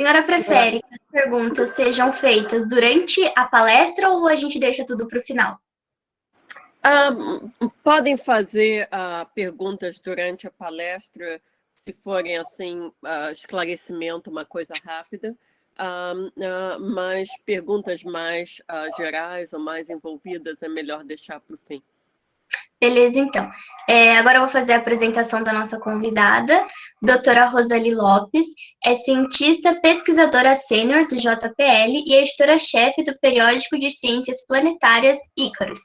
senhora prefere que as perguntas sejam feitas durante a palestra ou a gente deixa tudo para o final? Ah, podem fazer perguntas durante a palestra, se forem assim, esclarecimento, uma coisa rápida, mas perguntas mais gerais ou mais envolvidas é melhor deixar para o fim. Beleza, então. Agora eu vou fazer a apresentação da nossa convidada, doutora Rosali Lopes, é cientista pesquisadora sênior do JPL e editora-chefe do periódico de ciências planetárias Ícaros.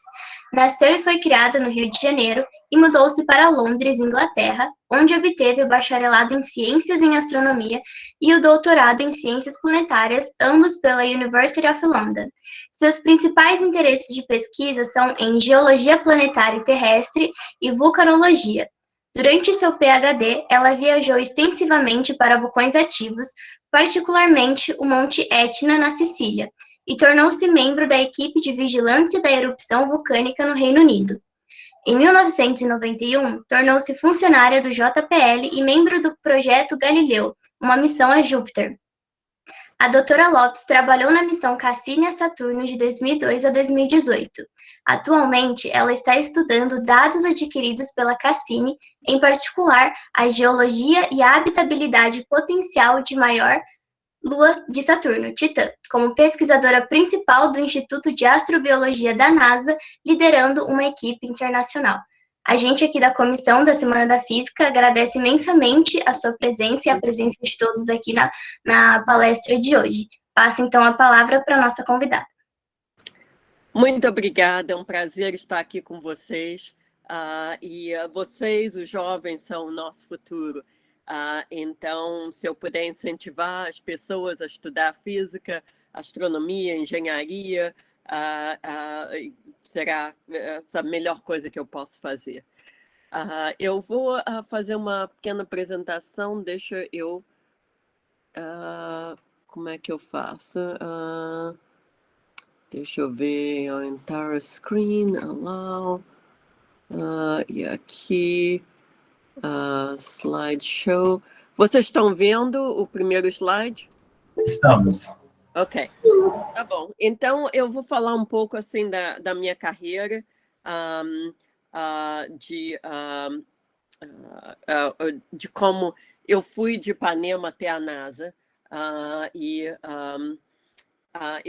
Nasceu e foi criada no Rio de Janeiro e mudou-se para Londres, Inglaterra, onde obteve o bacharelado em Ciências em Astronomia e o doutorado em Ciências Planetárias, ambos pela University of London. Seus principais interesses de pesquisa são em geologia planetária e terrestre e vulcanologia. Durante seu PhD, ela viajou extensivamente para vulcões ativos, particularmente o Monte Etna, na Sicília, e tornou-se membro da equipe de vigilância da erupção vulcânica no Reino Unido. Em 1991, tornou-se funcionária do JPL e membro do projeto Galileu, uma missão a Júpiter. A doutora Lopes trabalhou na missão Cassini a Saturno de 2002 a 2018. Atualmente, ela está estudando dados adquiridos pela Cassini, em particular a geologia e a habitabilidade potencial de maior lua de Saturno, Titã, como pesquisadora principal do Instituto de Astrobiologia da NASA, liderando uma equipe internacional. A gente aqui da comissão da Semana da Física agradece imensamente a sua presença e a presença de todos aqui na palestra de hoje. Passo então a palavra para a nossa convidada. Muito obrigada, é um prazer estar aqui com vocês. Vocês, os jovens, são o nosso futuro. Então, se eu puder incentivar as pessoas a estudar física, astronomia, engenharia, será essa a melhor coisa que eu posso fazer. Eu vou fazer uma pequena apresentação, deixa eu... como é que eu faço? Deixa eu ver, entire screen, allow, e aqui, slideshow. Vocês estão vendo o primeiro slide? Estamos. Ok, tá bom. Então, eu vou falar um pouco assim da minha carreira, de como eu fui de Ipanema até a NASA, e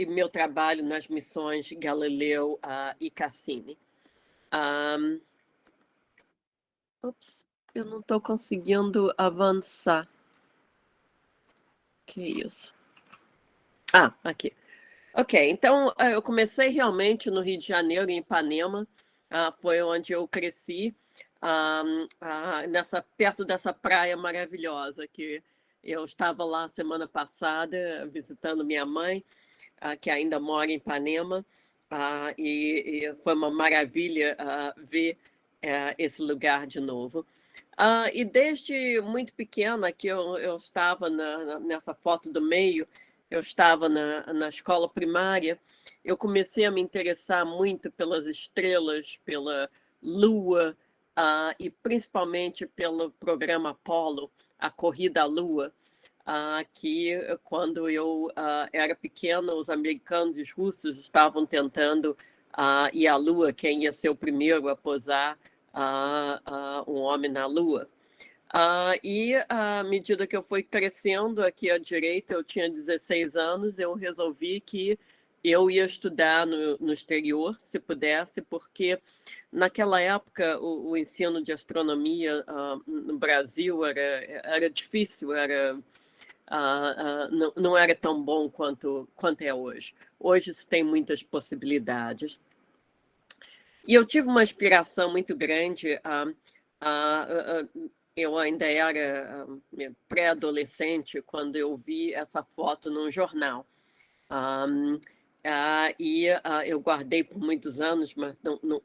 meu trabalho nas missões Galileu e Cassini. Eu não estou conseguindo avançar. Que isso? Aqui. Ok, então eu comecei realmente no Rio de Janeiro, em Ipanema, foi onde eu cresci, perto dessa praia maravilhosa, que eu estava lá semana passada visitando minha mãe, que ainda mora em Ipanema, e foi uma maravilha ver esse lugar de novo. E desde muito pequena, que eu estava nessa foto do meio, eu estava na escola primária, eu comecei a me interessar muito pelas estrelas, pela Lua, e principalmente pelo programa Apollo, a Corrida à Lua, que quando eu era pequena, os americanos e os russos estavam tentando ir à Lua, quem ia ser o primeiro a pousar um homem na Lua. E à medida que eu fui crescendo aqui à direita, eu tinha 16 anos, eu resolvi que eu ia estudar no exterior, se pudesse, porque naquela época o ensino de astronomia no Brasil era difícil, não era tão bom quanto é hoje. Hoje se tem muitas possibilidades. E eu tive uma inspiração muito grande. Eu ainda era pré-adolescente quando eu vi essa foto num jornal. Eu guardei por muitos anos, mas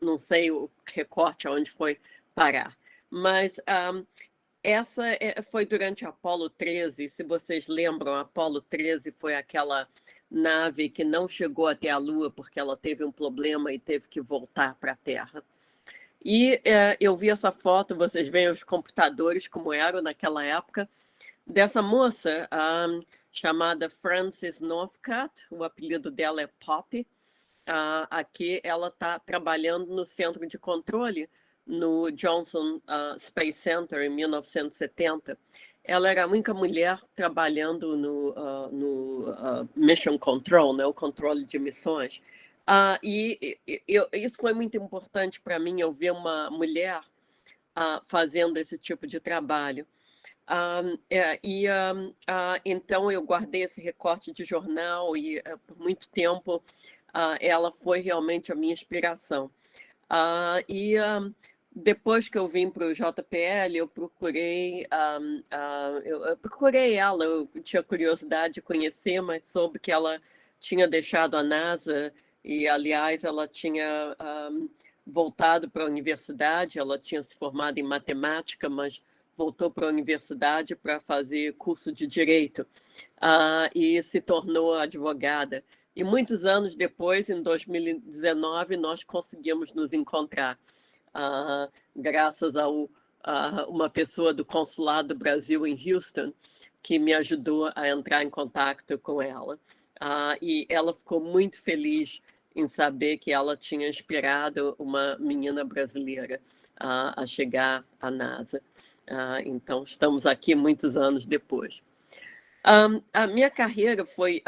não sei o recorte aonde foi parar. Mas essa foi durante Apolo 13. Se vocês lembram, Apolo 13 foi aquela nave que não chegou até a Lua porque ela teve um problema e teve que voltar para a Terra. E eu vi essa foto, vocês veem os computadores como eram naquela época, dessa moça chamada Frances Northcutt, o apelido dela é Poppy. Aqui ela está trabalhando no centro de controle, no Johnson Space Center, em 1970. Ela era a única mulher trabalhando no Mission Control, né, o controle de missões. Isso foi muito importante para mim, eu ver uma mulher fazendo esse tipo de trabalho. Então eu guardei esse recorte de jornal e por muito tempo ela foi realmente a minha inspiração. Depois que eu vim para o JPL, eu procurei ela, eu tinha curiosidade de conhecer, mas soube que ela tinha deixado a NASA e, aliás, ela tinha voltado para a universidade, ela tinha se formado em matemática, mas voltou para a universidade para fazer curso de Direito e se tornou advogada. E muitos anos depois, em 2019, nós conseguimos nos encontrar, graças a uma pessoa do Consulado do Brasil em Houston, que me ajudou a entrar em contato com ela. E ela ficou muito feliz em saber que ela tinha inspirado uma menina brasileira a chegar à NASA. Então, estamos aqui muitos anos depois. A minha carreira foi...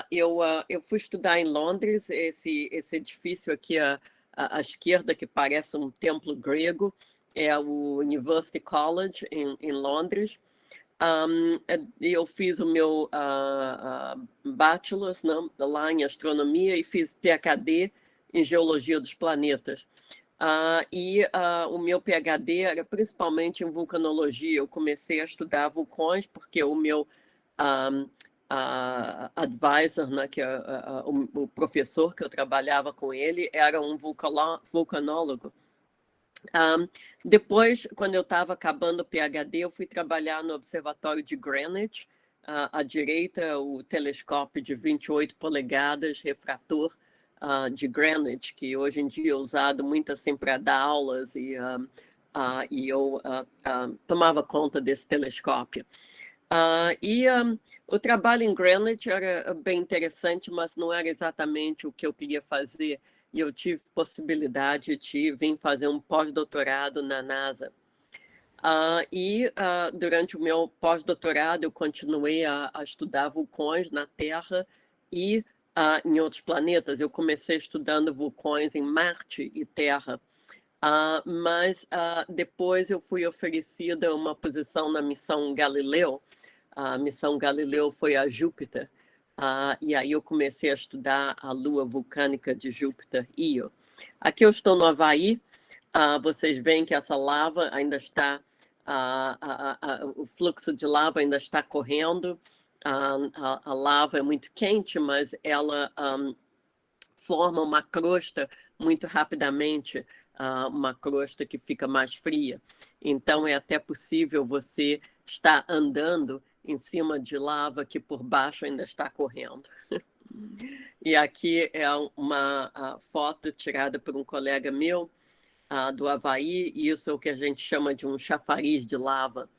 eu fui estudar em Londres, esse edifício aqui à esquerda, que parece um templo grego, é o University College, em Londres. Eu fiz o meu bachelor's, né, lá em astronomia e fiz PhD em geologia dos planetas. O meu PhD era principalmente em vulcanologia. Eu comecei a estudar vulcões porque o meu advisor, né, que é o professor que eu trabalhava com ele, era um vulcanólogo. Depois, quando eu estava acabando o PhD, eu fui trabalhar no Observatório de Greenwich, à direita, o telescópio de 28 polegadas, refrator de Greenwich, que hoje em dia é usado muito assim para dar aulas, e eu tomava conta desse telescópio. O trabalho em Greenwich era bem interessante, mas não era exatamente o que eu queria fazer. E eu tive possibilidade de vir fazer um pós-doutorado na NASA. Durante o meu pós-doutorado, eu continuei a estudar vulcões na Terra e em outros planetas. Eu comecei estudando vulcões em Marte e Terra. Mas depois eu fui oferecida uma posição na missão Galileu. A missão Galileu foi a Júpiter. E aí eu comecei a estudar a lua vulcânica de Júpiter, Io. Aqui eu estou no Havaí. Vocês veem que essa lava ainda está... o fluxo de lava ainda está correndo. A lava é muito quente, mas ela forma uma crosta muito rapidamente, uma crosta que fica mais fria. Então, é até possível você estar andando em cima de lava que por baixo ainda está correndo. E aqui é uma foto tirada por um colega meu do Havaí, e isso é o que a gente chama de um chafariz de lava.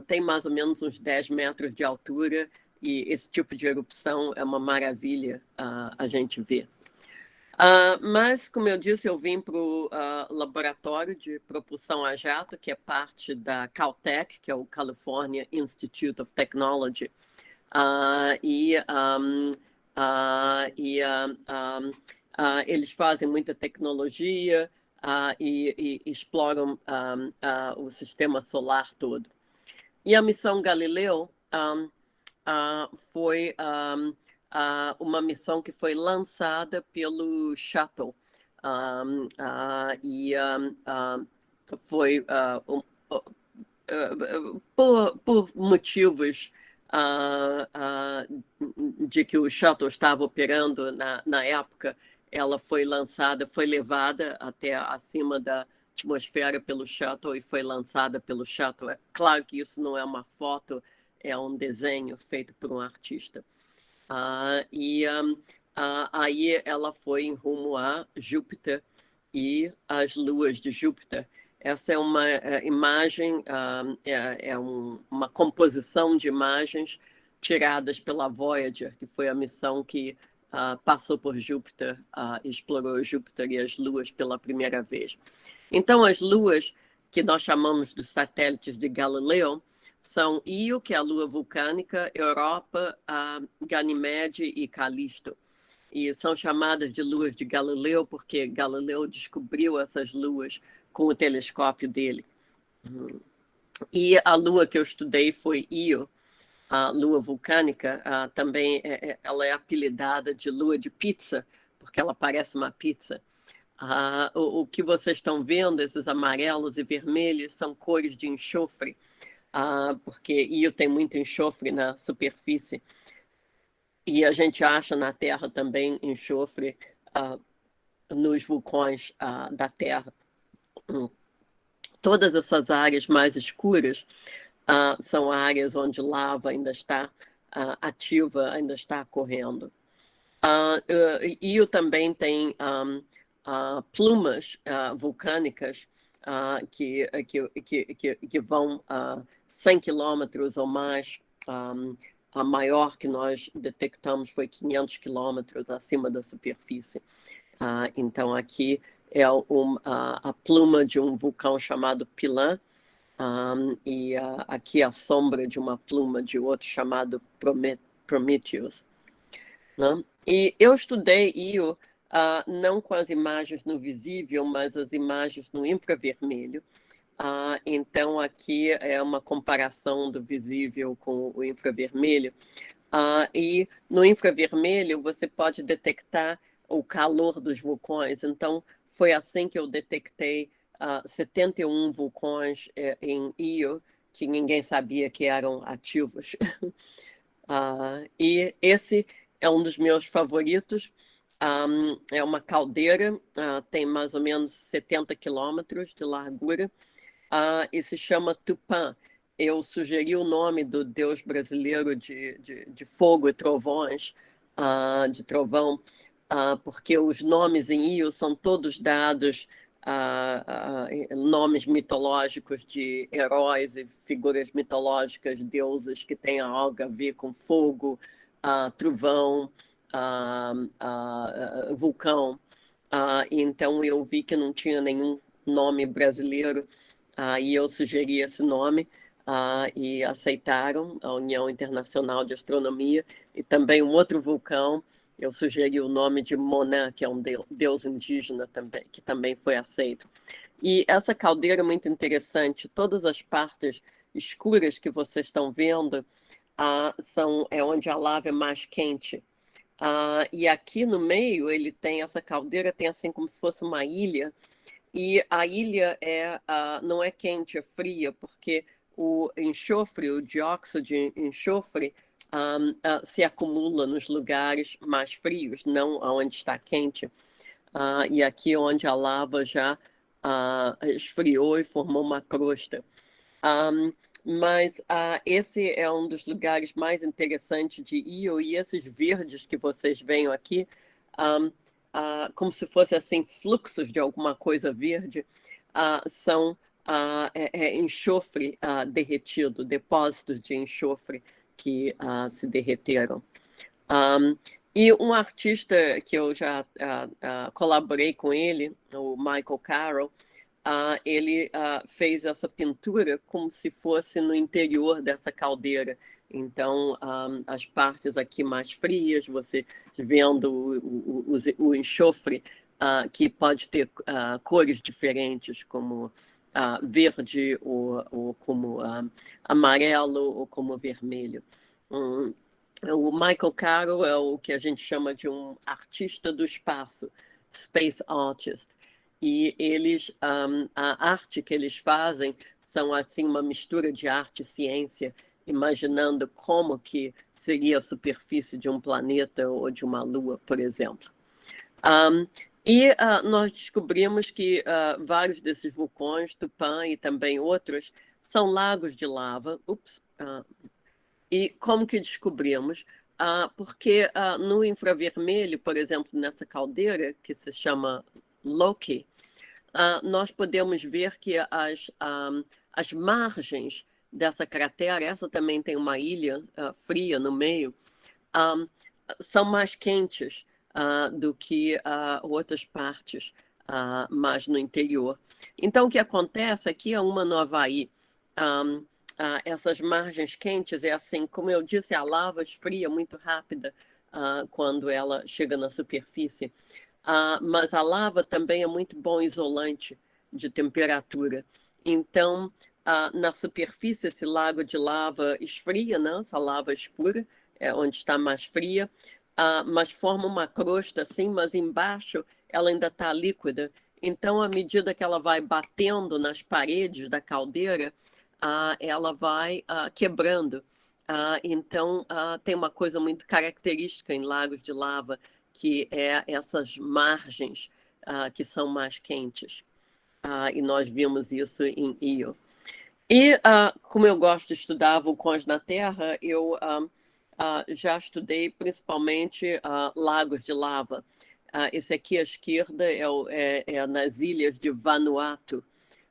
Tem mais ou menos uns 10 metros de altura, e esse tipo de erupção é uma maravilha a gente ver. Mas, como eu disse, eu vim para o laboratório de propulsão a jato, que é parte da Caltech, que é o California Institute of Technology. Eles fazem muita tecnologia e exploram o sistema solar todo. E a missão Galileu foi... uma missão que foi lançada pelo Shuttle. Foi por motivos de que o Shuttle estava operando na época, ela foi lançada, foi levada até acima da atmosfera pelo Shuttle e foi lançada pelo Shuttle. É claro que isso não é uma foto, é um desenho feito por um artista. Aí ela foi em rumo a Júpiter e as luas de Júpiter. Essa é uma imagem, uma composição de imagens tiradas pela Voyager, que foi a missão que passou por Júpiter, explorou Júpiter e as luas pela primeira vez. Então, as luas que nós chamamos dos satélites de Galileu são Io, que é a lua vulcânica, Europa, Ganymede e Calisto. E são chamadas de luas de Galileu porque Galileu descobriu essas luas com o telescópio dele. E a lua que eu estudei foi Io, a lua vulcânica. Também ela é apelidada de lua de pizza, porque ela parece uma pizza. O que vocês estão vendo, esses amarelos e vermelhos, são cores de enxofre, porque Io tem muito enxofre na superfície. E a gente acha na Terra também enxofre nos vulcões da Terra. Todas essas áreas mais escuras são áreas onde lava ainda está ativa, ainda está correndo. Io também tem plumas vulcânicas que vão 100 quilômetros ou mais. A maior que nós detectamos foi 500 quilômetros acima da superfície. Então, aqui é a pluma de um vulcão chamado Pilan, e aqui a sombra de uma pluma de outro chamado Prometheus. Né? E eu estudei Io não com as imagens no visível, mas as imagens no infravermelho. Então, aqui é uma comparação do visível com o infravermelho. E no infravermelho você pode detectar o calor dos vulcões. Então, foi assim que eu detectei 71 vulcões em Io, que ninguém sabia que eram ativos. E esse é um dos meus favoritos. É uma caldeira, tem mais ou menos 70 quilômetros de largura, e se chama Tupã. Eu sugeri o nome do deus brasileiro de fogo e trovões, de trovão, porque os nomes em Io são todos dados nomes mitológicos de heróis e figuras mitológicas, deuses que têm algo a ver com fogo, trovão, vulcão. Então eu vi que não tinha nenhum nome brasileiro, e eu sugeri esse nome, e aceitaram a União Internacional de Astronomia. E também um outro vulcão, eu sugeri o nome de Monan, que é um deus indígena também, que também foi aceito. E essa caldeira é muito interessante. Todas as partes escuras que vocês estão vendo é onde a lava é mais quente. E aqui no meio ele tem essa caldeira, tem assim como se fosse uma ilha. E a ilha não é quente, é fria, porque o enxofre, o dióxido de enxofre, se acumula nos lugares mais frios, não onde está quente. E aqui onde a lava já esfriou e formou uma crosta. Mas esse é um dos lugares mais interessantes de Io, e esses verdes que vocês veem aqui, como se fossem assim, fluxos de alguma coisa verde, são enxofre derretido, depósitos de enxofre que se derreteram. E um artista que eu já colaborei com ele, o Michael Carroll, ele fez essa pintura como se fosse no interior dessa caldeira. Então, as partes aqui mais frias, você vendo o enxofre, que pode ter cores diferentes, como verde, ou como amarelo, ou como vermelho. O Michael Carroll é o que a gente chama de um artista do espaço, space artist. E eles, a arte que eles fazem são assim uma mistura de arte e ciência, imaginando como que seria a superfície de um planeta ou de uma lua, por exemplo. E nós descobrimos que vários desses vulcões, Tupã e também outros, são lagos de lava. E como que descobrimos? Porque no infravermelho, por exemplo, nessa caldeira, que se chama Loki, nós podemos ver que as margens dessa cratera, essa também tem uma ilha fria no meio, são mais quentes do que outras partes mais no interior. Então, o que acontece aqui é uma no Havaí. Essas margens quentes, é assim, como eu disse, a lava esfria muito rápida quando ela chega na superfície. Mas a lava também é muito bom isolante de temperatura. Então, na superfície, esse lago de lava esfria, né? Essa lava escura, é onde está mais fria, mas forma uma crosta assim, mas embaixo ela ainda está líquida. Então, à medida que ela vai batendo nas paredes da caldeira, ela vai quebrando. Então, tem uma coisa muito característica em lagos de lava, que é essas margens que são mais quentes. E nós vimos isso em Io. E, como eu gosto de estudar vulcões na Terra, eu já estudei principalmente lagos de lava. Esse aqui à esquerda é nas ilhas de Vanuatu,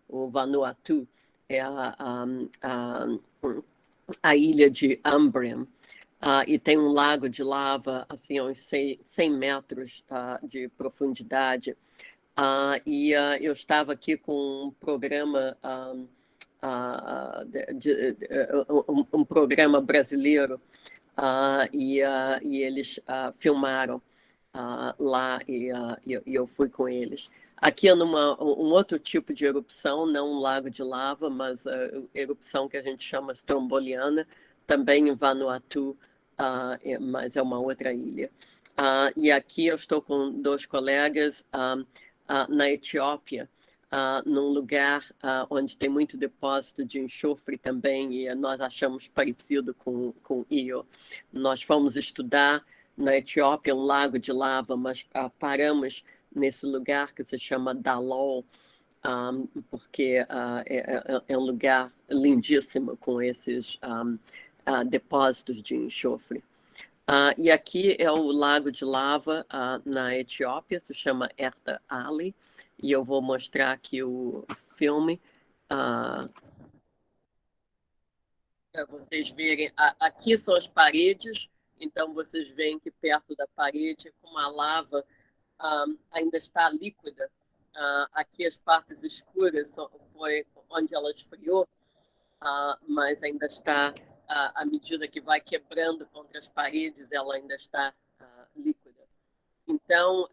ou Vanuatu, é a ilha de Ambrym. E tem um lago de lava assim, a uns 100 metros de profundidade. Eu estava aqui com um programa, um programa brasileiro, e eles filmaram lá e eu fui com eles. Aqui é um outro tipo de erupção, não um lago de lava, mas erupção que a gente chama stromboliana, também em Vanuatu, mas é uma outra ilha. E aqui eu estou com 2 colegas na Etiópia, num lugar onde tem muito depósito de enxofre também, e nós achamos parecido com Io. Nós fomos estudar na Etiópia um lago de lava, mas paramos nesse lugar que se chama Dalol, porque é um lugar lindíssimo com esses depósitos de enxofre. E aqui é o lago de lava na Etiópia, se chama Erta Ali, e eu vou mostrar aqui o filme para vocês verem. Aqui são as paredes, então vocês veem que perto da parede, como a lava ainda está líquida, aqui as partes escuras foi onde ela esfriou, mas ainda está, à medida que vai quebrando contra as paredes, ela ainda está líquida. Então,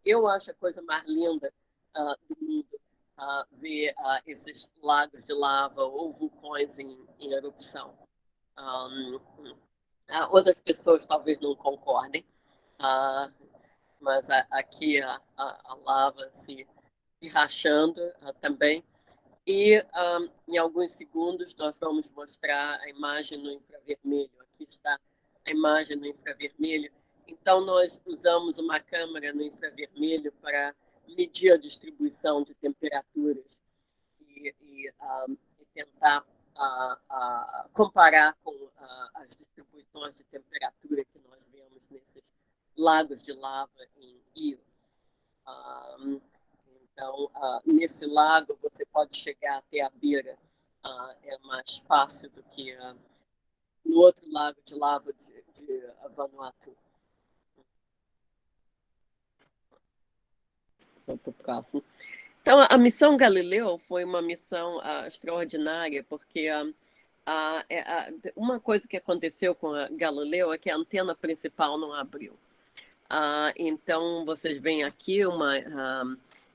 eu acho a coisa mais linda do mundo ver esses lagos de lava ou vulcões em erupção. Outras pessoas talvez não concordem, mas aqui a lava se rachando também. E em alguns segundos nós vamos mostrar a imagem no infravermelho. Aqui está a imagem no infravermelho. Então nós usamos uma câmera no infravermelho para medir a distribuição de temperaturas e tentar comparar com as distribuições de temperatura que nós vemos nesses lagos de lava em Io. Então, nesse lago, você pode chegar até a beira. É mais fácil do que no outro lago de lava de Vanuatu. Vamos para o próximo. Então, a missão Galileu foi uma missão extraordinária, porque uma coisa que aconteceu com a Galileu é que a antena principal não abriu. Então, vocês veem aqui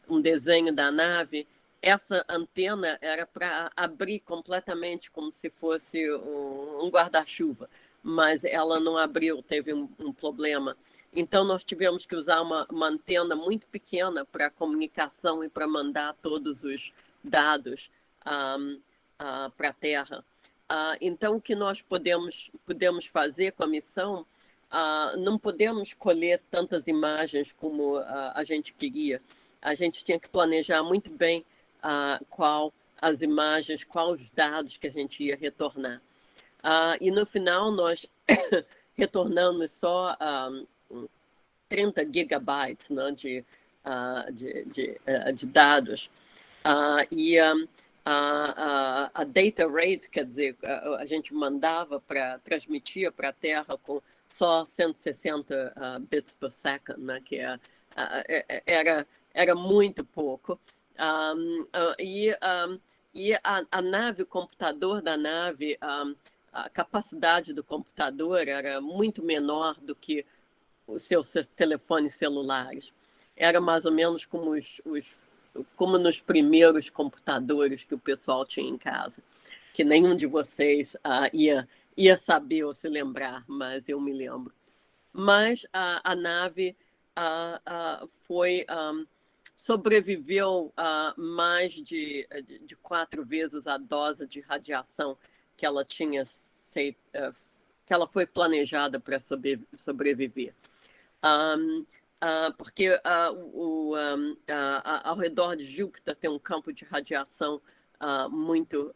um desenho da nave. Essa antena era para abrir completamente, como se fosse um guarda-chuva, mas ela não abriu, teve um problema. Então, nós tivemos que usar uma antena muito pequena para comunicação e para mandar todos os dados para a Terra. Então, o que nós podemos fazer com a missão, não podemos colher tantas imagens como a gente queria. A gente tinha que planejar muito bem qual as imagens, quais os dados que a gente ia retornar. E no final nós retornamos só 30 gigabytes, né, de dados. a data rate, quer dizer, a gente mandava transmitia para a Terra com só 160 bits per second, né, que era muito pouco. E a nave, o computador da nave, a capacidade do computador era muito menor do que os seus telefones celulares. Era mais ou menos como nos primeiros computadores que o pessoal tinha em casa, que nenhum de vocês ia saber ou se lembrar, mas eu me lembro. Mas a nave sobreviveu a mais de 4 vezes a dose de radiação que ela tinha que ela foi planejada para sobreviver. Porque ao redor de Júpiter tem um campo de radiação muito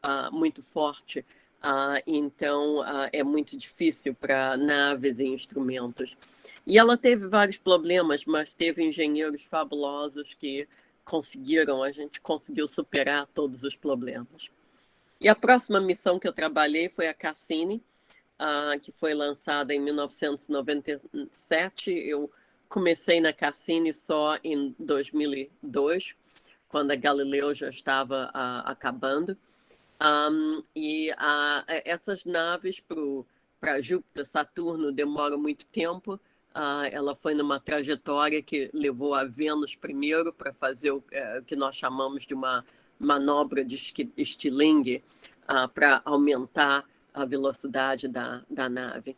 forte, então é muito difícil para naves e instrumentos. E ela teve vários problemas, mas teve engenheiros fabulosos que a gente conseguiu superar todos os problemas. E a próxima missão que eu trabalhei foi a Cassini, que foi lançada em 1997. Eu comecei na Cassini só em 2002, quando a Galileu já estava acabando. E essas naves para Júpiter, Saturno, demoram muito tempo. Ela foi numa trajetória que levou a Vênus primeiro para fazer o que nós chamamos de uma manobra de Stirling, para aumentar a velocidade da nave.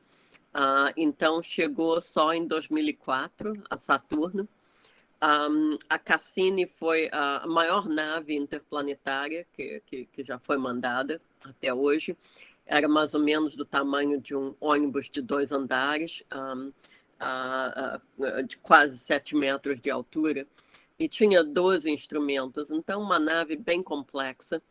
Então, chegou só em 2004 a Saturno. A Cassini foi a maior nave interplanetária que já foi mandada até hoje. Era mais ou menos do tamanho de um ônibus de 2 andares, de quase 7 metros de altura, e tinha 12 instrumentos, então uma nave bem complexa.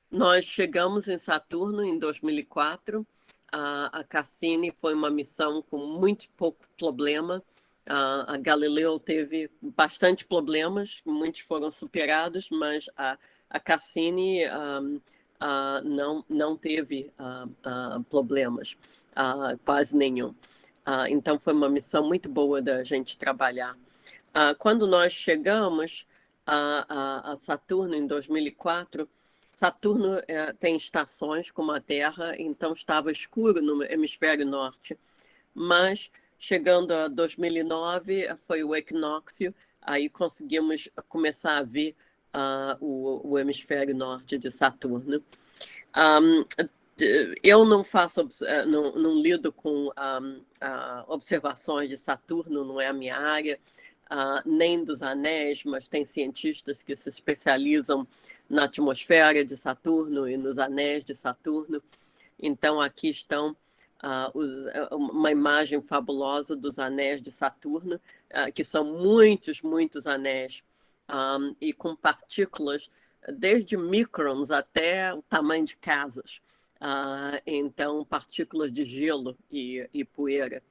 Nós chegamos em Saturno em 2004. A Cassini foi uma missão com muito pouco problema. A Galileu teve bastante problemas, muitos foram superados, mas a Cassini não teve problemas, quase nenhum. Então foi uma missão muito boa da gente trabalhar. Quando nós chegamos a Saturno em 2004, Saturno tem estações como a Terra, então estava escuro no hemisfério norte. Mas, chegando a 2009, foi o equinócio, aí conseguimos começar a ver o hemisfério norte de Saturno. Eu não lido com observações de Saturno, não é a minha área, nem dos anéis, mas tem cientistas que se especializam na atmosfera de Saturno e nos anéis de Saturno. Então, aqui estão uma imagem fabulosa dos anéis de Saturno, que são muitos anéis, e com partículas desde microns até o tamanho de casas. Então, partículas de gelo e poeira.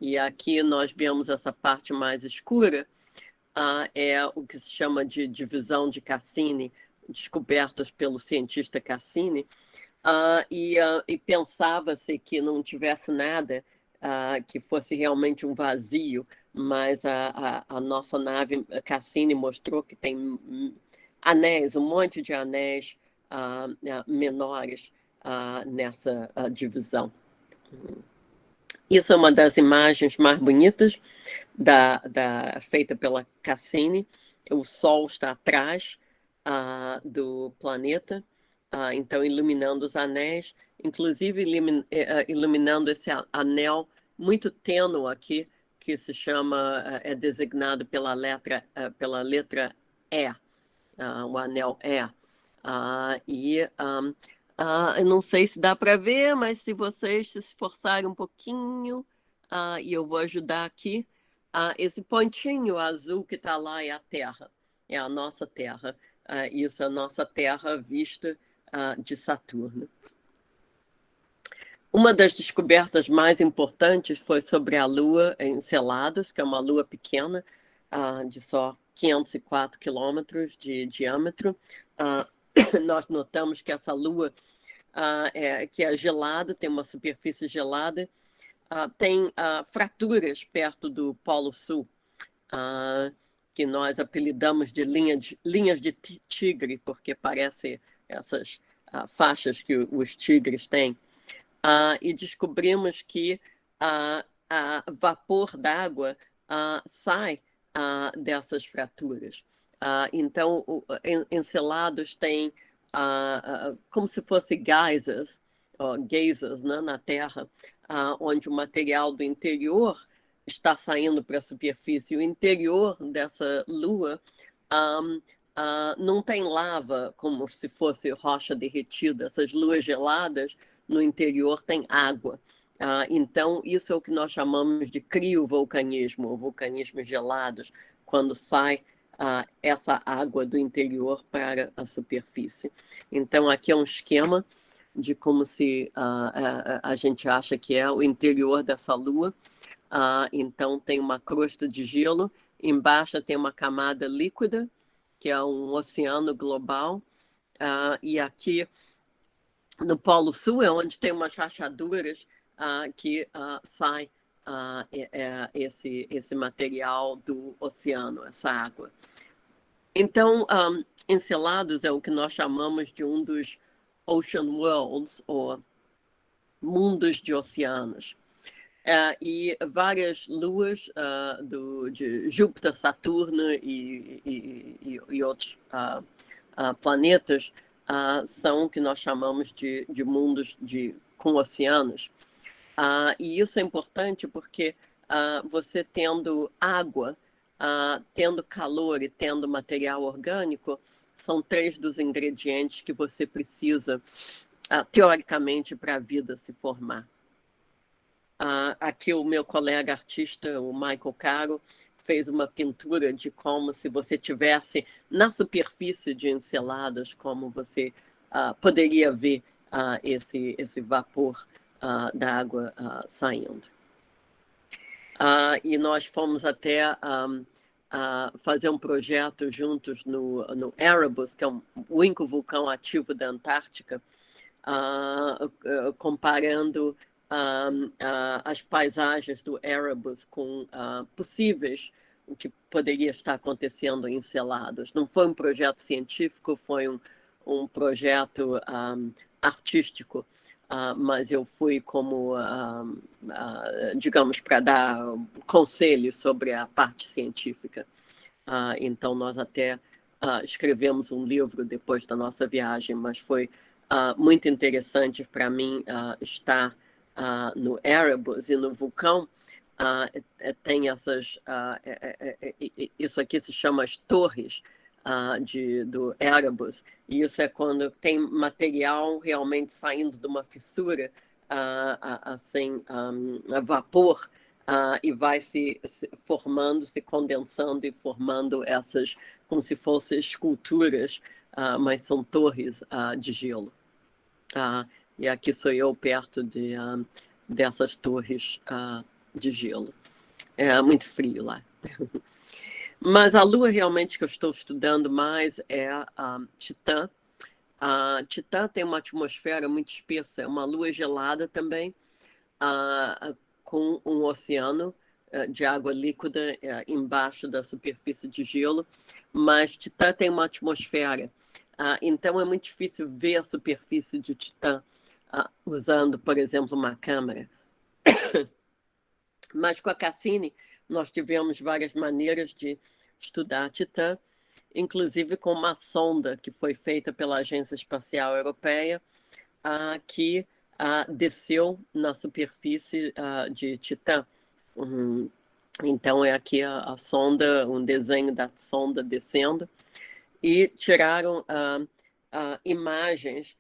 E aqui nós vemos essa parte mais escura, é o que se chama de divisão de Cassini, descobertas pelo cientista Cassini, e pensava-se que não tivesse nada, que fosse realmente um vazio, mas a nossa nave Cassini mostrou que tem anéis, um monte de anéis menores nessa divisão. Isso é uma das imagens mais bonitas feita pela Cassini. O Sol está atrás do planeta, então iluminando os anéis, inclusive iluminando esse anel muito tênue aqui, que se chama, é designado pela letra E, o anel E. Eu não sei se dá para ver, mas se vocês se esforçarem um pouquinho, e eu vou ajudar aqui, esse pontinho azul que está lá é a Terra, é a nossa Terra. Isso é a nossa Terra vista de Saturno. Uma das descobertas mais importantes foi sobre a Lua Enceladus, que é uma lua pequena, de só 504 quilômetros de diâmetro. Nós notamos que essa Lua que é gelada, tem uma superfície gelada, tem fraturas perto do Polo Sul, que nós apelidamos de linhas de tigre, porque parece essas faixas que os tigres têm. E descobrimos que vapor d'água sai dessas fraturas. Então, Encelados têm como se fosse geysers, né, na Terra, onde o material do interior está saindo para a superfície. O interior dessa lua não tem lava, como se fosse rocha derretida. Essas luas geladas, no interior tem água. Então, isso é o que nós chamamos de criovulcanismo, ou vulcanismos gelados, quando sai essa água do interior para a superfície. Então, aqui é um esquema de como se a gente acha que é o interior dessa lua. Então, tem uma crosta de gelo, embaixo tem uma camada líquida, que é um oceano global, e aqui no Polo Sul é onde tem umas rachaduras que sai esse material do oceano, essa água. Então, Encelados é o que nós chamamos de um dos Ocean Worlds, ou mundos de oceanos. E várias luas de Júpiter, Saturno e outros planetas são o que nós chamamos de mundos com oceanos. E isso é importante porque você tendo água, tendo calor e tendo material orgânico, são 3 dos ingredientes que você precisa, teoricamente, para a vida se formar. Aqui o meu colega artista, o Michael Caro, fez uma pintura de como se você tivesse na superfície de Encelados, como você poderia ver esse vapor da água saindo. E nós fomos até fazer um projeto juntos no Erebus, que é o único vulcão ativo da Antártica, comparando as paisagens do Erebus com possíveis o que poderia estar acontecendo em Encelados. Não foi um projeto científico, foi um projeto artístico, mas eu fui como, digamos, para dar conselhos sobre a parte científica. Então, nós até escrevemos um livro depois da nossa viagem, mas foi muito interessante para mim estar no Erebus e no vulcão. Tem essas... isso aqui se chama as torres do Erebus, e isso é quando tem material realmente saindo de uma fissura, assim, a vapor, e vai se formando, se condensando e formando essas, como se fossem esculturas, mas são torres de gelo. E aqui sou eu perto dessas torres de gelo. É muito frio lá. Mas a lua realmente que eu estou estudando mais é Titã. Titã tem uma atmosfera muito espessa, é uma lua gelada também, com um oceano de água líquida embaixo da superfície de gelo, mas Titã tem uma atmosfera, então é muito difícil ver a superfície de Titã usando, por exemplo, uma câmera. Mas com a Cassini nós tivemos várias maneiras de estudar Titã, inclusive com uma sonda que foi feita pela Agência Espacial Europeia, que desceu na superfície de Titã. Então, é aqui a sonda, um desenho da sonda descendo, e tiraram imagens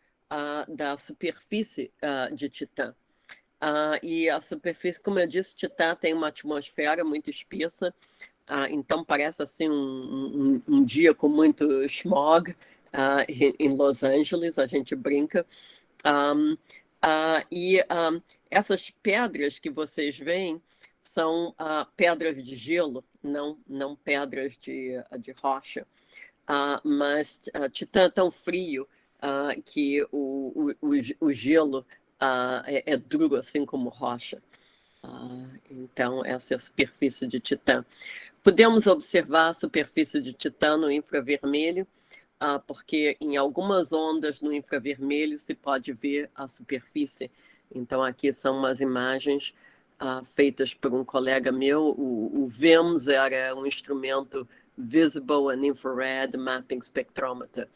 da superfície de Titã. E a superfície, como eu disse, Titã tem uma atmosfera muito espessa, então parece assim um dia com muito smog em Los Angeles, a gente brinca. Essas pedras que vocês veem são pedras de gelo, não pedras de rocha. Mas Titã é tão frio que o gelo é duro assim como rocha. Então, essa é a superfície de Titã. Podemos observar a superfície de Titã no infravermelho, porque em algumas ondas no infravermelho se pode ver a superfície. Então, aqui são umas imagens feitas por um colega meu. O VIMS era um instrumento Visible and Infrared Mapping Spectrometer,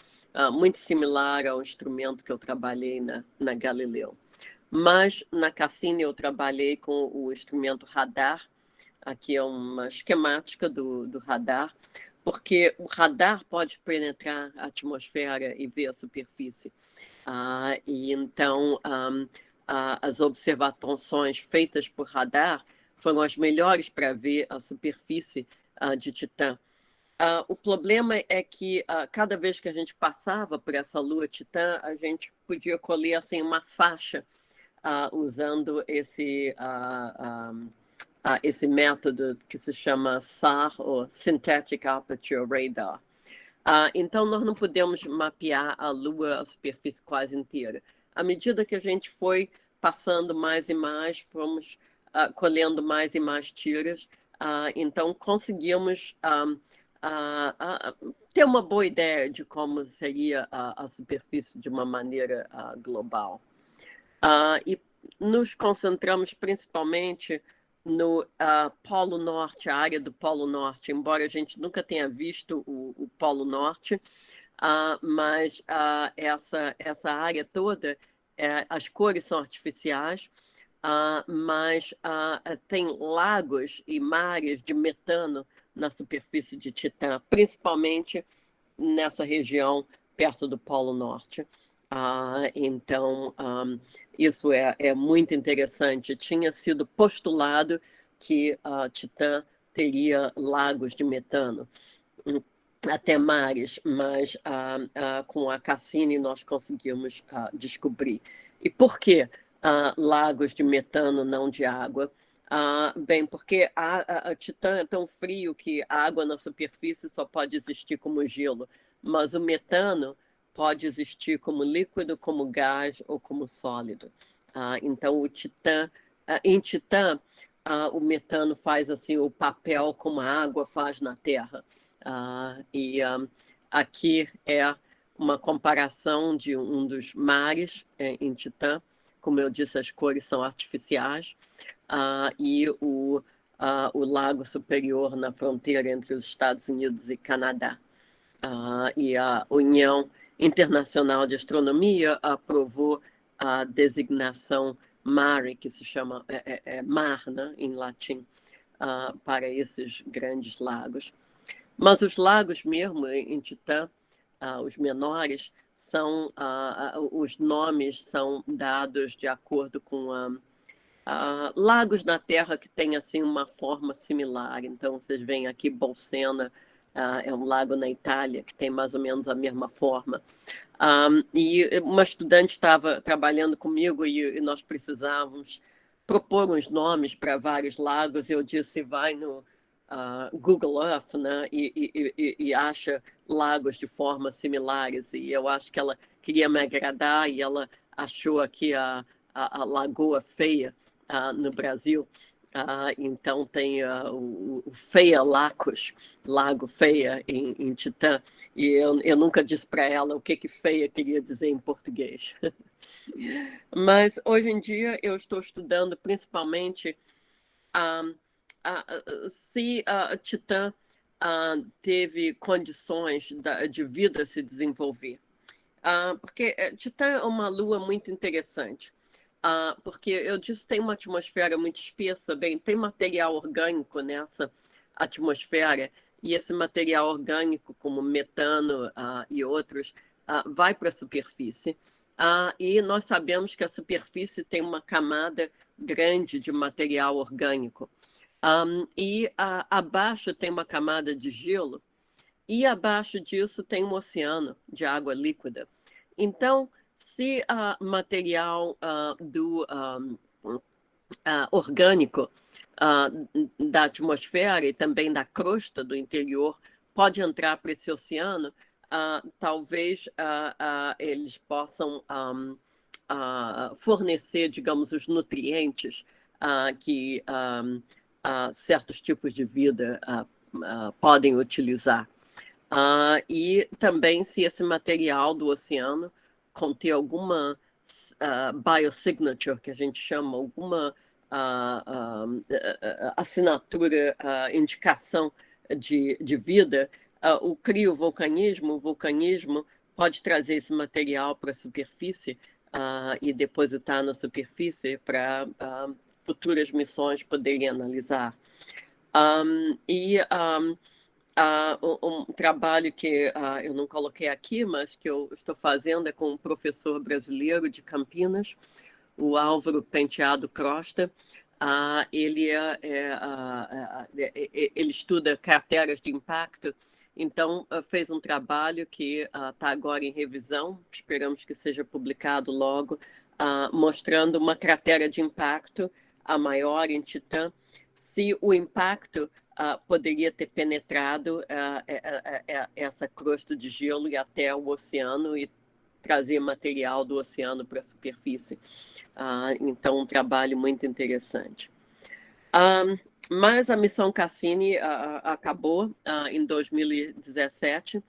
muito similar ao instrumento que eu trabalhei na Galileu. Mas na Cassini eu trabalhei com o instrumento radar. Aqui é uma esquemática do radar, porque o radar pode penetrar a atmosfera e ver a superfície. E então as observações feitas por radar foram as melhores para ver a superfície de Titã. O problema é que cada vez que a gente passava por essa lua Titã, a gente podia colher assim, uma faixa usando esse método que se chama SAR, ou Synthetic Aperture Radar. Então, nós não podemos mapear a Lua, a superfície quase inteira. À medida que a gente foi passando mais e mais, fomos colhendo mais e mais tiras, então conseguimos ter uma boa ideia de como seria a superfície de uma maneira global. E nos concentramos principalmente no Polo Norte, a área do Polo Norte, embora a gente nunca tenha visto o Polo Norte, mas essa área toda, as cores são artificiais, mas tem lagos e mares de metano na superfície de Titã, principalmente nessa região perto do Polo Norte. Então, isso é muito interessante. Tinha sido postulado que Titã teria lagos de metano, até mares, mas com a Cassini nós conseguimos descobrir. E por que lagos de metano, não de água? Bem, porque a Titã é tão frio que a água na superfície só pode existir como gelo, mas o metano pode existir como líquido, como gás ou como sólido. Então, em Titã, o metano faz assim o papel como a água faz na Terra. Aqui é uma comparação de um dos mares em Titã. Como eu disse, as cores são artificiais. E o lago superior na fronteira entre os Estados Unidos e Canadá. E a União Internacional de Astronomia aprovou a designação MARE, que se chama mar, né, em latim, para esses grandes lagos. Mas os lagos mesmo em Titã, os menores, os nomes são dados de acordo com lagos na Terra que têm assim, uma forma similar. Então, vocês veem aqui Bolsena, é um lago na Itália que tem mais ou menos a mesma forma. E uma estudante estava trabalhando comigo e nós precisávamos propor uns nomes para vários lagos. Eu disse, vai no Google Earth, né, e acha lagos de formas similares. E eu acho que ela queria me agradar e ela achou aqui a Lagoa Feia no Brasil. Então tem o Feia Lacos, Lago Feia em Titã, e eu nunca disse para ela o que Feia queria dizer em português. Mas hoje em dia eu estou estudando principalmente se Titã teve condições de vida se desenvolver. Porque Titã é uma lua muito interessante. Porque eu disse tem uma atmosfera muito espessa, bem, tem material orgânico nessa atmosfera, e esse material orgânico, como metano e outros, vai para a superfície. E nós sabemos que a superfície tem uma camada grande de material orgânico. E abaixo tem uma camada de gelo, e abaixo disso tem um oceano de água líquida. Então, se material orgânico da atmosfera e também da crosta do interior pode entrar para esse oceano, talvez eles possam fornecer, digamos, os nutrientes que certos tipos de vida podem utilizar. E também se esse material do oceano conter alguma biosignature, que a gente chama, alguma assinatura, indicação de vida, o criovolcanismo, o vulcanismo pode trazer esse material para a superfície e depositar na superfície para futuras missões poderem analisar. Um trabalho que eu não coloquei aqui, mas que eu estou fazendo é com um professor brasileiro de Campinas, o Álvaro Penteado Crosta. Ele estuda crateras de impacto, então fez um trabalho que está agora em revisão, esperamos que seja publicado logo, mostrando uma cratera de impacto, a maior em Titã, se o impacto poderia ter penetrado essa crosta de gelo e até o oceano e trazer material do oceano para a superfície. Então, um trabalho muito interessante. Mas a missão Cassini acabou em 2017.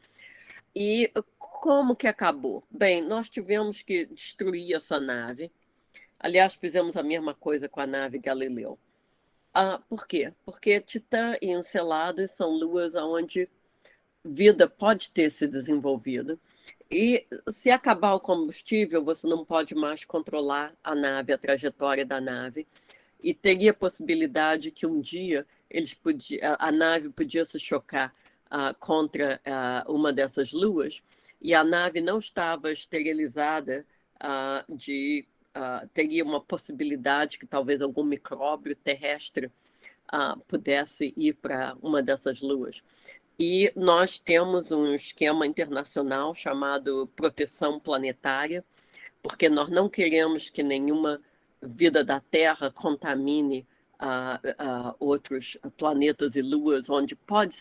E como que acabou? Bem, nós tivemos que destruir essa nave. Aliás, fizemos a mesma coisa com a nave Galileu. Por quê? Porque Titã e Encelados são luas onde vida pode ter se desenvolvido. E se acabar o combustível, você não pode mais controlar a nave, a trajetória da nave. E teria possibilidade que um dia a nave podia se chocar contra uma dessas luas, e a nave não estava esterilizada teria uma possibilidade que talvez algum micróbio terrestre pudesse ir para uma dessas luas. E nós temos um esquema internacional chamado proteção planetária, porque nós não queremos que nenhuma vida da Terra contamine outros planetas e luas onde pode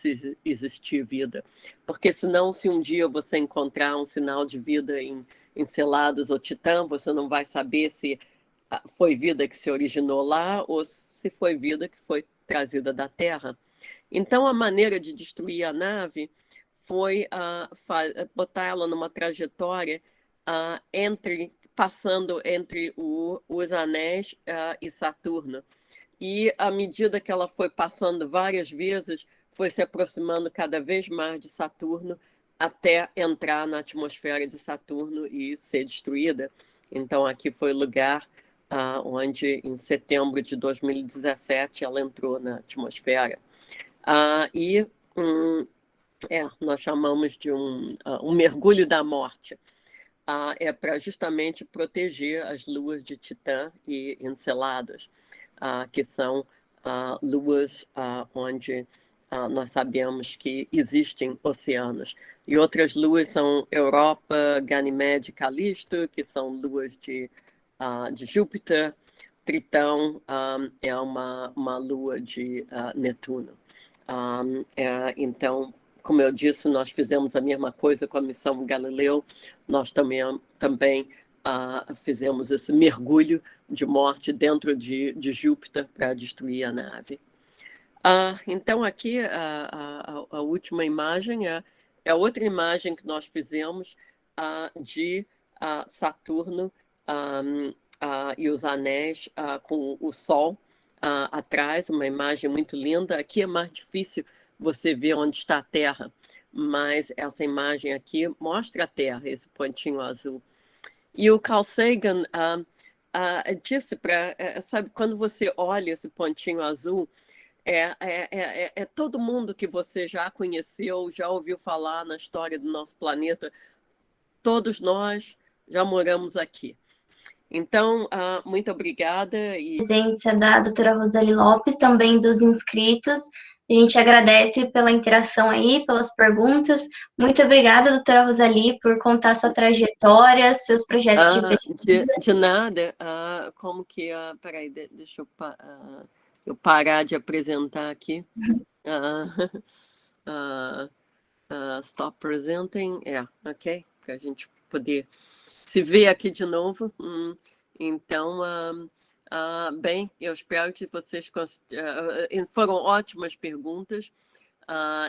existir vida. Porque senão, se um dia você encontrar um sinal de vida em Encelados ou Titã, você não vai saber se foi vida que se originou lá ou se foi vida que foi trazida da Terra. Então, a maneira de destruir a nave foi botar ela numa trajetória passando entre os anéis e Saturno. E, à medida que ela foi passando várias vezes, foi se aproximando cada vez mais de Saturno até entrar na atmosfera de Saturno e ser destruída. Então, aqui foi o lugar onde, em setembro de 2017, ela entrou na atmosfera. Nós chamamos de um mergulho da morte. É para justamente proteger as luas de Titã e Encelados, que são luas onde nós sabemos que existem oceanos. E outras luas são Europa, Ganímede e Calisto, que são luas de Júpiter. Tritão é uma lua de Netuno. Então, como eu disse, nós fizemos a mesma coisa com a missão Galileu. Nós também fizemos esse mergulho de morte dentro de Júpiter para destruir a nave. Então, aqui, a última imagem é outra imagem que nós fizemos de Saturno e os anéis com o Sol atrás, uma imagem muito linda. Aqui é mais difícil você ver onde está a Terra, mas essa imagem aqui mostra a Terra, esse pontinho azul. E o Carl Sagan disse sabe, quando você olha esse pontinho azul, é todo mundo que você já conheceu, já ouviu falar na história do nosso planeta, todos nós já moramos aqui. Então, muito obrigada. Presença da doutora Roseli Lopes, também dos inscritos. A gente agradece pela interação aí, pelas perguntas. Muito obrigada, doutora Roseli, por contar sua trajetória, seus projetos de pesquisa. De nada. Como que... peraí, deixa eu... eu parar de apresentar aqui. Stop presenting, ok, para a gente poder se ver aqui de novo. Então, bem, eu espero que vocês... foram ótimas perguntas,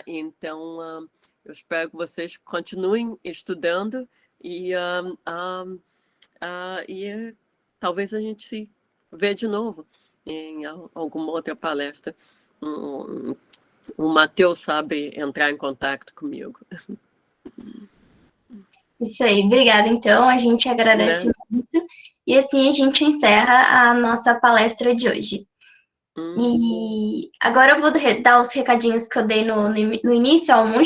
então eu espero que vocês continuem estudando e talvez a gente se vê de novo em alguma outra palestra. O Matheus sabe entrar em contato comigo. Isso aí, obrigada. Então, a gente agradece muito. E assim a gente encerra a nossa palestra de hoje. E agora eu vou dar os recadinhos que eu dei no início, Almo.